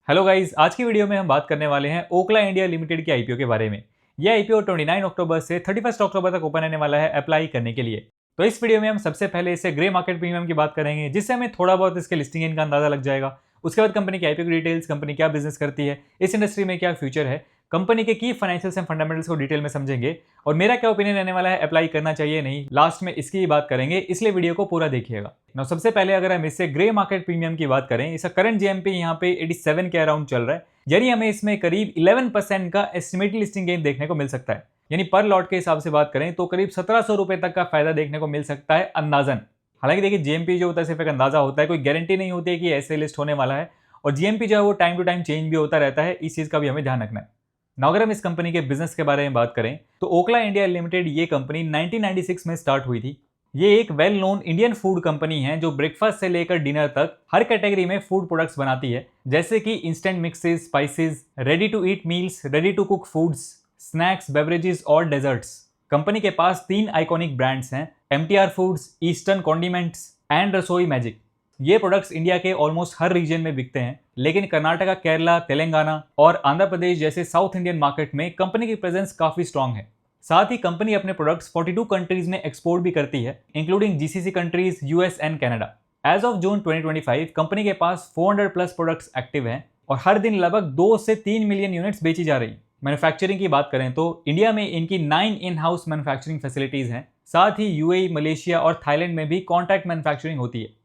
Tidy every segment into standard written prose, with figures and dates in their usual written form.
Hello guys, आज की video में हम बात करने वाले हैं ओखला इंडिया लिमिटेड की आईपीओ के बारे में। यह आईपीओ 29 अक्टूबर से 31 अक्टूबर तक ओपन होने वाला है अप्लाई करने के लिए। तो इस वीडियो में हम सबसे पहले इससे ग्रे मार्केट प्रीमियम की बात करेंगे, जिससे हमें थोड़ा बहुत इसके लिस्टिंग इनका अंदाजा लग जाएगा। उसके बाद कंपनी की आईपीओ की डिटेल्स, कंपनी क्या बिजनेस करती है, इस इंडस्ट्री में क्या फ्यूचर है, कंपनी के की फाइनेंशियल्स एंड फंडामेंटल्स को डिटेल में समझेंगे और मेरा क्या ओपिनियन रहने वाला है, अप्लाई करना चाहिए नहीं, लास्ट में इसकी बात करेंगे, इसलिए वीडियो को पूरा देखिएगा। नाउ सबसे पहले अगर हम इससे ग्रे मार्केट प्रीमियम की बात करें, इसका करंट जीएमपी यहाँ पे 87 के अराउंड चल रहा है, यानी हमें इसमें करीब 11% का एस्टिमेटेड लिस्टिंग गेन देखने को मिल सकता है। यानी पर लॉट के हिसाब से बात करें तो करीब 1700 रुपए तक का फायदा देखने को मिल सकता है अंदाजन। हालांकि देखिए, जीएमपी जो होता है सिर्फ एक अंदाजा होता है, कोई गारंटी नहीं होती है कि ऐसे लिस्ट होने वाला है, और जीएमपी जो है वो टाइम टू टाइम चेंज भी होता रहता है, इस चीज का भी हमें ध्यान रखना है। ना अगर हम इस कंपनी के बिजनेस के बारे में बात करें तो ओखला इंडिया लिमिटेड ये कंपनी 1996 में स्टार्ट हुई थी। ये एक well known Indian food company है जो ब्रेकफास्ट से लेकर डिनर तक हर कैटेगरी में फूड प्रोडक्ट्स बनाती है, जैसे कि instant mixes, spices, ready to eat meals, ready to cook foods, snacks, beverages और डेजर्ट्स। कंपनी के पास 3 आइकॉनिक ब्रांड्स हैं, MTR Foods, Eastern Condiments and Rasoi Magic. ये प्रोडक्ट्स इंडिया के ऑलमोस्ट हर रीजन में बिकते हैं, लेकिन कर्नाटका, केरला, तेलंगाना और आंध्र प्रदेश जैसे साउथ इंडियन मार्केट में कंपनी की प्रेजेंस काफी स्ट्रांग है। साथ ही कंपनी अपने प्रोडक्ट्स 42 कंट्रीज में एक्सपोर्ट भी करती है, including GCC countries, US and Canada. As of June 2025 company के पास 400 प्लस प्रोडक्ट्स एक्टिव हैं और हर दिन लगभग 2 से 3 मिलियन यूनिट्स बेची जा रही। मैन्युफैक्चरिंग की बात करें तो इंडिया में इनकी 9 इन हाउस मैन्युफैक्चरिंग फैसिलिटीज हैं। साथ ही यूएई, मलेशिया और थाईलैंड में भी कॉन्ट्रैक्ट मैन्युफैक्चरिंग होती है।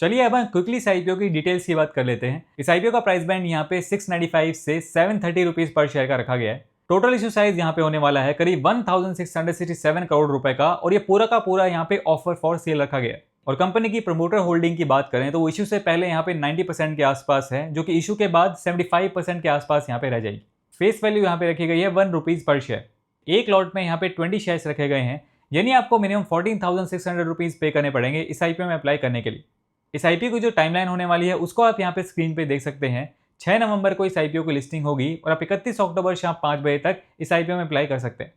चलिए अब हम क्विकली इस आईपीओ की डिटेल्स की बात कर लेते हैं। इस आईपीओ का प्राइस बैंड यहाँ पे 695 से 730 रुपीज पर शेयर का रखा गया है। टोटल इशू साइज यहाँ पे होने वाला है करीब 1667 करोड़ रुपए का, और ये पूरा का पूरा यहाँ पे ऑफर फॉर सेल रखा गया है। और कंपनी की प्रमोटर होल्डिंग की बात करें तो वो इशू से पहले यहाँ पे 90% के आसपास है, जो कि इशू के बाद 75% के आसपास यहाँ पे रह जाएगी। फेस वैल्यू यहाँ पे रखी गई है 1 रुपीज पर शेयर। एक लॉट में यहाँ पे 20 शेयर्स रखे गए हैं, यानी आपको मिनिमम 14,600 रुपीज पे करने पड़ेंगे इस आईपीओ में अप्लाई करने के लिए। इस आईपीओ की जो टाइमलाइन होने वाली है उसको आप यहाँ पे स्क्रीन पे देख सकते हैं। 6 नवंबर को इस आईपीओ की लिस्टिंग होगी और आप 31 अक्टूबर शाम 5 बजे तक इस आईपीओ में अप्लाई कर सकते हैं।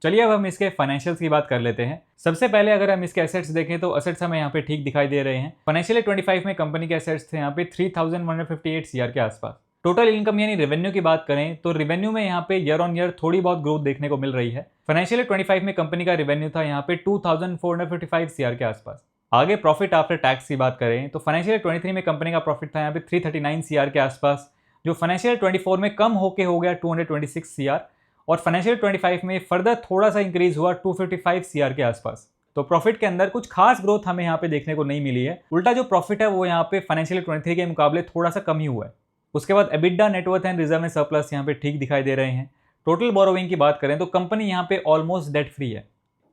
चलिए अब हम इसके फाइनेंशियल्स की बात कर लेते हैं। सबसे पहले अगर हम इसके एसेट्स देखें तो एसेट्स हमें यहाँ पे ठीक दिखाई दे रहे हैं। फाइनेंशियल 25 में कंपनी के एसेट्स थे यहाँ पे 3158 सीआर के आसपास। टोटल इनकम यानी रेवेन्यू की बात करें तो रेवेन्यू में यहाँ पे ईयर ऑन ईयर थोड़ी बहुत ग्रोथ देखने को मिल रही है। फाइनेंशियल 25 में कंपनी का रेवेन्यू था यहाँ पे 2455 सीआर के आसपास। आगे प्रॉफिट आफ्टर टैक्स की बात करें तो फाइनेंशियल 23 में कंपनी का प्रॉफिट था यहाँ पे 339 सीआर के आसपास, जो फाइनेंशियल 24 में कम होके हो गया 226 सीआर, और फाइनेंशियल 25 में फर्दर थोड़ा सा इंक्रीज हुआ 255 सीआर के आसपास। तो प्रॉफिट के अंदर कुछ खास ग्रोथ हमें यहाँ पे देखने को नहीं मिली है, उल्टा जो प्रॉफिट है वो यहाँ पे फाइनेंशियल 23 के मुकाबले थोड़ा सा कम ही हुआ है। उसके बाद एबिडा, नेटवर्थ एंड रिजर्व में सरप्लस यहाँ पे ठीक दिखाई दे रहे हैं। टोटल बोरोइंग की बात करें तो कंपनी यहाँ पे ऑलमोस्ट डेट फ्री है।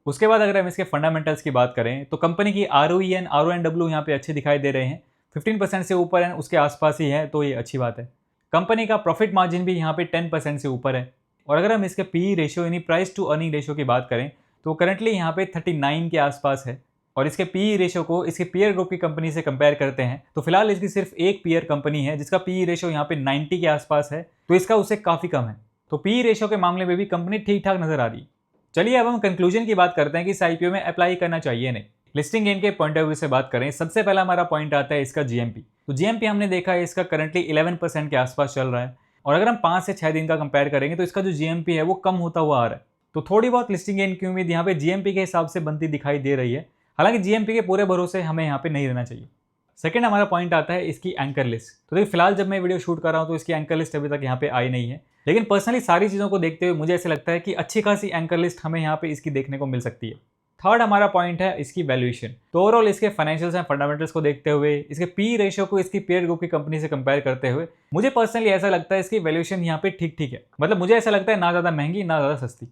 उसके बाद अगर हम इसके फंडामेंटल्स की बात करें तो कंपनी की आरओई एंड आरओएनडब्ल्यू यहाँ पे अच्छे दिखाई दे रहे हैं, 15% से ऊपर है, उसके आसपास ही है, तो ये अच्छी बात है। कंपनी का प्रॉफिट मार्जिन भी यहाँ पे 10% से ऊपर है। और अगर हम इसके पीई रेशियो यानी प्राइस टू अर्निंग रेशियो की बात करें तो करंटली यहाँ पे 39 के आसपास है। और इसके पीई रेशियो को इसके पीयर ग्रुप की कंपनी से कंपेयर करते हैं तो फिलहाल इसकी सिर्फ एक पीयर कंपनी है जिसका पीई रेशियो यहाँ पे 90 के आसपास है, तो इसका उससे काफ़ी कम है। तो पीई रेशियो के मामले में भी कंपनी ठीक ठाक नजर आ रही है। चलिए अब हम कंक्लूजन की बात करते हैं कि इस आईपीओ में अप्लाई करना चाहिए नहीं। लिस्टिंग गेन के पॉइंट ऑफ व्यू से बात करें, सबसे पहला हमारा पॉइंट आता है इसका जीएमपी। तो जीएमपी हमने देखा है इसका करंटली 11% के आसपास चल रहा है, और अगर हम 5 से 6 दिन का कंपेयर करेंगे तो इसका जो जीएमपी है वो कम होता हुआ आ रहा है। तो थोड़ी बहुत लिस्टिंग गेन की उम्मीद यहाँ पे जीएमपी के हिसाब से बनती दिखाई दे रही है। हालांकि जीएमपी के पूरे भरोसे हमें यहाँ पे नहीं रहना चाहिए। सेकंड हमारा पॉइंट आता है इसकी एंकर लिस्ट। तो देखिए, फिलहाल जब मैं वीडियो शूट कर रहा हूँ तो इसकी एंकर लिस्ट अभी तक यहाँ पे आई नहीं है, लेकिन पर्सनली सारी चीज़ों को देखते हुए मुझे ऐसा लगता है कि अच्छी खासी एंकर लिस्ट हमें यहाँ पे इसकी देखने को मिल सकती है। थर्ड हमारा पॉइंट है इसकी वैल्यूएशन। तो ओवरऑल इसके फाइनेंशियल्स एंड फंडामेंटल्स को देखते हुए, इसके पी रेशियो को इसकी पीयर ग्रुप की कंपनी से कंपेयर करते हुए, मुझे पर्सनली ऐसा लगता है इसकी वैल्यूएशन यहाँ पे ठीक ठीक है। मतलब मुझे ऐसा लगता है ना ज़्यादा महंगी ना ज़्यादा सस्ती।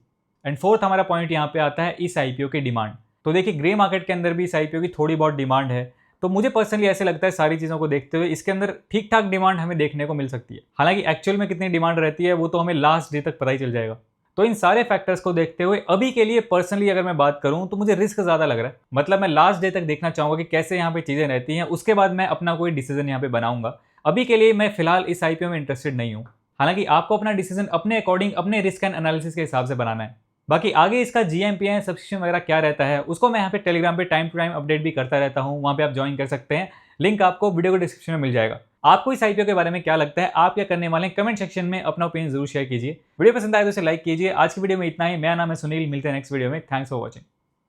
एंड फोर्थ हमारा पॉइंट यहाँ पे आता है इस आईपीओ की डिमांड। तो देखिए, ग्रे मार्केट के अंदर भी इस आईपीओ की थोड़ी बहुत डिमांड है, तो मुझे पर्सनली ऐसे लगता है सारी चीज़ों को देखते हुए इसके अंदर ठीक ठाक डिमांड हमें देखने को मिल सकती है। हालांकि एक्चुअल में कितनी डिमांड रहती है वो तो हमें लास्ट डे तक पता ही चल जाएगा। तो इन सारे फैक्टर्स को देखते हुए अभी के लिए पर्सनली अगर मैं बात करूं तो मुझे रिस्क ज़्यादा लग रहा है। मतलब मैं लास्ट डे तक देखना चाहूँगा कि कैसे यहाँ पे चीज़ें रहती हैं, उसके बाद मैं अपना कोई डिसीजन यहाँ पे बनाऊंगा। अभी के लिए मैं फिलहाल इस आईपीओ में इंटरेस्टेड नहीं हूँ। हालांकि आपको अपना डिसीजन अपने अकॉर्डिंग, अपने रिस्क एंड एनालिसिस के हिसाब से बनाना है। बाकी आगे इसका जीएमपी है, सब्सक्रिप्शन वगैरह क्या रहता है उसको मैं यहाँ पे टेलीग्राम पे टाइम टू टाइम अपडेट भी करता रहता हूँ, वहाँ पे आप ज्वाइन कर सकते हैं। लिंक आपको वीडियो के डिस्क्रिप्शन में मिल जाएगा। आपको इस आईपीओ के बारे में क्या लगता है, आप क्या करने वाले हैं, कमेंट सेक्शन में अपना ओपिनियन जरूर शेयर कीजिए। वीडियो पसंद आए तो इसे लाइक कीजिए। आज की वीडियो में इतना ही। मेरा नाम है सुनील, मिलते हैं नेक्स्ट वीडियो में। Thanks for watching.